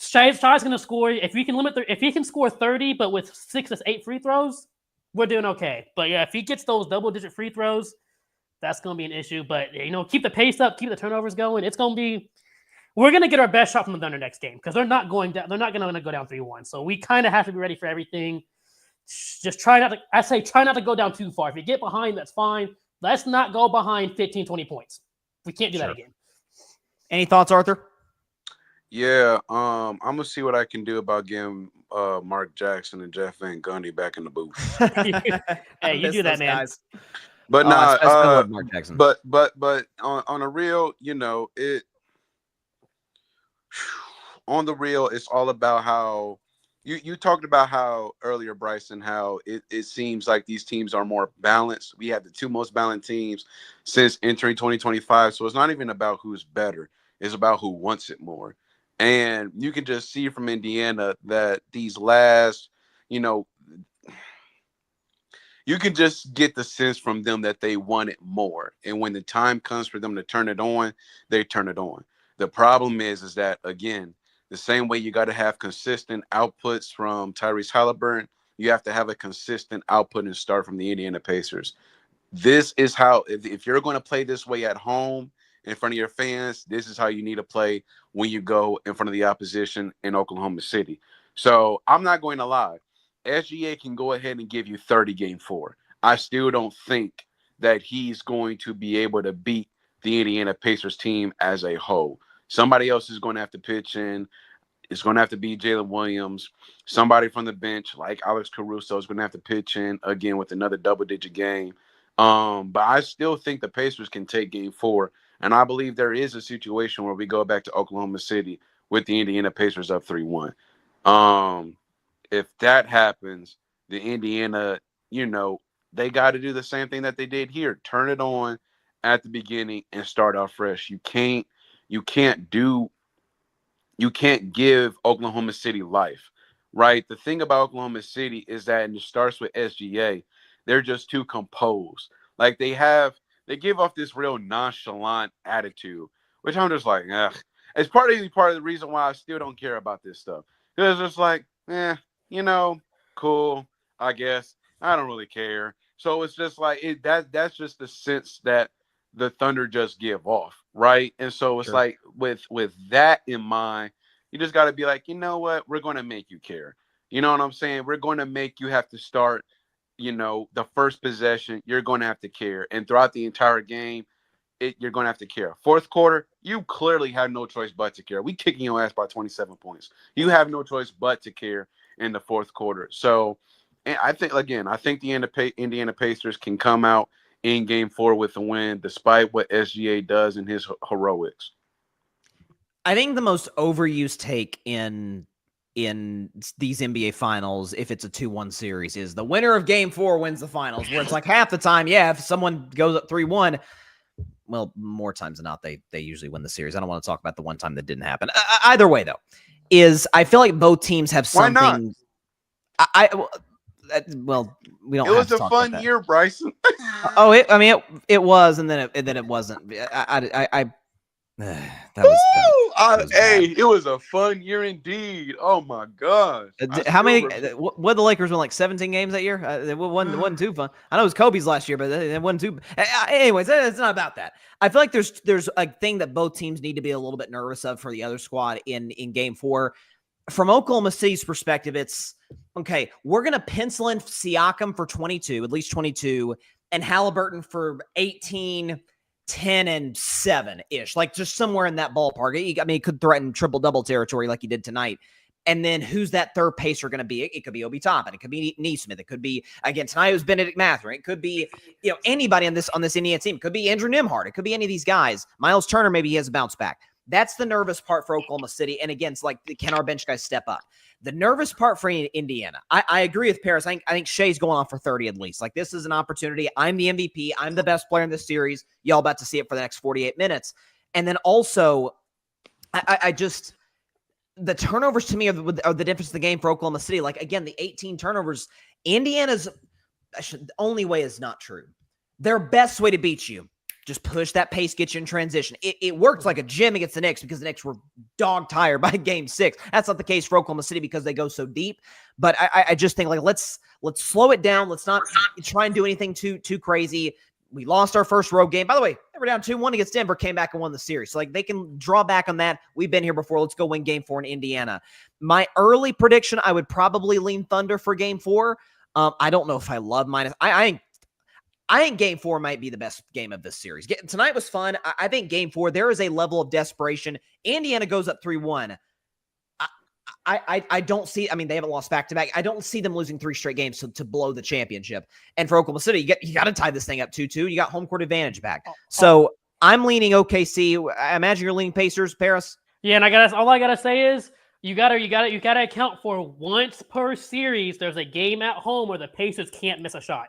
B: Shai's going to score. If he can score 30, but with 6 to 8 free throws, we're doing okay. But yeah, if he gets those double-digit free throws, that's going to be an issue. But keep the pace up, keep the turnovers going. It's going to be. We're going to get our best shot from the Thunder next game because they're not going down. They're not going to go down 3-1. So we kind of have to be ready for everything. Just try not to go down too far. If you get behind, that's fine. Let's not go behind 15, 20 points. We can't do that again.
A: Any thoughts, Arthur?
C: Yeah, I'm gonna see what I can do about getting Mark Jackson and Jeff Van Gundy back in the booth.
B: Hey, you do that, man.
A: Guys.
C: But
A: Mark Jackson.
C: But on a real, on the real, it's all about how. You talked about how earlier, Bryson, how it seems like these teams are more balanced. We have the 2 most balanced teams since entering 2025. So it's not even about who's better. It's about who wants it more. And you can just see from Indiana that these last, you can just get the sense from them that they want it more. And when the time comes for them to turn it on, they turn it on. The problem is that, again, the same way you got to have consistent outputs from Tyrese Halliburton, you have to have a consistent output and start from the Indiana Pacers. This is how, if you're going to play this way at home in front of your fans, this is how you need to play when you go in front of the opposition in Oklahoma City. So I'm not going to lie. SGA can go ahead and give you 30 game 4. I still don't think that he's going to be able to beat the Indiana Pacers team as a whole. Somebody else is going to have to pitch in. It's going to have to be Jalen Williams. Somebody from the bench like Alex Caruso is going to have to pitch in again with another double-digit game. But I still think the Pacers can take game 4. And I believe there is a situation where we go back to Oklahoma City with the Indiana Pacers up 3-1. If that happens, the Indiana, they got to do the same thing that they did here. Turn it on at the beginning and start out fresh. You can't give Oklahoma City life right? The thing about Oklahoma City is that, and it starts with SGA, they're just too composed. Like they give off this real nonchalant attitude, which I'm just like, ugh. It's partly part of the reason why I still don't care about this stuff. Because it's like, you know, cool, I guess. I don't really care. So it's just like that's just the sense that the Thunder just give off, right? And so it's
A: Sure.
C: like with that in mind, you just got to be like, you know what? We're going to make you care. You know what I'm saying? We're going to make you have to start, the first possession, you're going to have to care. And throughout the entire game, you're going to have to care. Fourth quarter, you clearly have no choice but to care. We kicking your ass by 27 points. You have no choice but to care in the fourth quarter. So, and I think the Indiana Pacers can come out in Game 4 with a win, despite what SGA does in his heroics.
A: I think the most overused take in these NBA finals, if it's a 2-1 series, is the winner of Game 4 wins the finals, where it's like half the time, if someone goes up 3-1, well, more times than not, they usually win the series. I don't want to talk about the one time that didn't happen. Either way, though, I feel like both teams have something.
C: Why not?
A: Well, we don't.
C: It was a fun year, Bryson.
A: It was, and then it wasn't.
C: It was a fun year indeed. Oh my gosh!
A: How many? What the Lakers won like 17 games that year? It wasn't too fun. I know it was Kobe's last year, but it wasn't too. Anyways, it's not about that. I feel like there's a thing that both teams need to be a little bit nervous of for the other squad in Game 4. From Oklahoma City's perspective, it's okay. We're gonna pencil in Siakam for 22, at least 22, and Halliburton for 18. 10 and 7-ish, like just somewhere in that ballpark. I mean, he could threaten triple-double territory like he did tonight. And then who's that third pacer going to be? It could be Obi Toppin. It could be Neesmith. It could be, again, tonight it was Benedict Mathurin. It could be, anybody on this Indiana team. It could be Andrew Nembhard. It could be any of these guys. Miles Turner, maybe he has a bounce back. That's the nervous part for Oklahoma City. And again, it's like, can our bench guys step up? The nervous part for Indiana, I agree with Paris. I think Shea's going on for 30 at least. Like, this is an opportunity. I'm the MVP. I'm the best player in this series. Y'all about to see it for the next 48 minutes. And then also, I just, the turnovers to me are the difference in the game for Oklahoma City. Like, again, the 18 turnovers, Indiana's the only way is not true. Their best way to beat you, just push that pace, get you in transition. It worked like a gym against the Knicks because the Knicks were dog tired by Game 6. That's not the case for Oklahoma City because they go so deep. But I just think, like, let's slow it down. Let's not try and do anything too crazy. We lost our first road game. By the way, they were down 2-1 against Denver, came back and won the series. So, like, they can draw back on that. We've been here before. Let's go win Game 4 in Indiana. My early prediction, I would probably lean Thunder for Game 4. I don't know if I love minus. I think Game 4 might be the best game of this series. Tonight was fun. I think Game 4, there is a level of desperation. Indiana goes up 3-1. I don't see, I mean, they haven't lost back-to-back. I don't see them losing 3 straight games to blow the championship. And for Oklahoma City, you got to tie this thing up 2-2. You got home court advantage back. So I'm leaning OKC. I imagine you're leaning Pacers, Paris.
B: Yeah, and all I gotta say is you gotta account for once per series. There's a game at home where the Pacers can't miss a shot.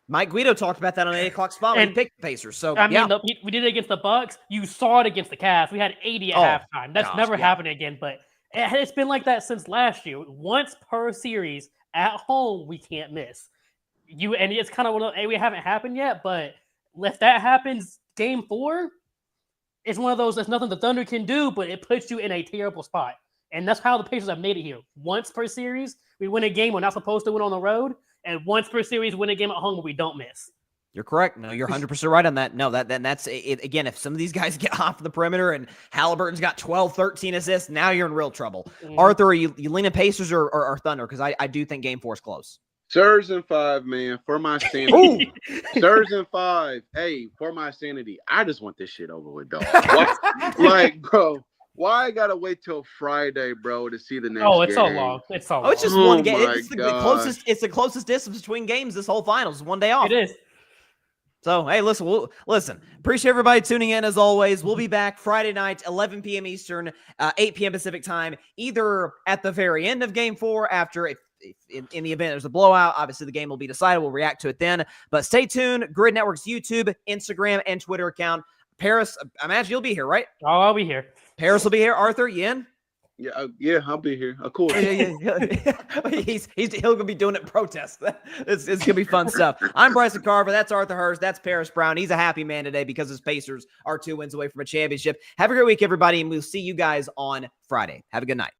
A: Mike Guido talked about that on 8 o'clock spot when he picked the Pacers. So,
B: we did it against the Bucks. You saw it against the Cavs. We had 80 at halftime. That's never happening again, but it's been like that since last year. Once per series at home, we can't miss. And it's kind of one of we haven't happened yet, but if that happens, Game 4, it's one of those. There's nothing the Thunder can do, but it puts you in a terrible spot. And that's how the Pacers have made it here. Once per series, we win a game we're not supposed to win on the road. And once per series, win a game at home where we don't miss.
A: You're correct. No, you're 100% right on that. No, that's it. Again, if some of these guys get off the perimeter and Halliburton's got 12, 13 assists, now you're in real trouble. Mm-hmm. Arthur, are you leaning Pacers or Thunder? Because I do think Game 4 is close.
C: Sirs and 5, man, for my sanity. Sirs and 5, hey, for my sanity. I just want this shit over with, dog. Bro. Why I gotta wait till Friday, bro, to see the next game?
B: It's so long. It's so long.
A: It's just one game. It's the closest distance between games this whole finals. One day off.
B: It is.
A: So, hey, listen. Appreciate everybody tuning in as always. We'll be back Friday night, 11 p.m. Eastern, 8 p.m. Pacific time, either at the very end of Game 4 after if in the event there's a blowout. Obviously, the game will be decided. We'll react to it then. But stay tuned. Grid Network's YouTube, Instagram, and Twitter account. Paris, I imagine you'll be here, right?
B: Oh, I'll be here.
A: Paris will be here. Arthur, you in?
C: Yeah, I'll be here. Of course.
A: He'll gonna be doing it in protest. It's gonna be fun stuff. I'm Bryson Carver. That's Arthur Hurst. That's Paris Brown. He's a happy man today because his Pacers are 2 wins away from a championship. Have a great week, everybody, and we'll see you guys on Friday. Have a good night.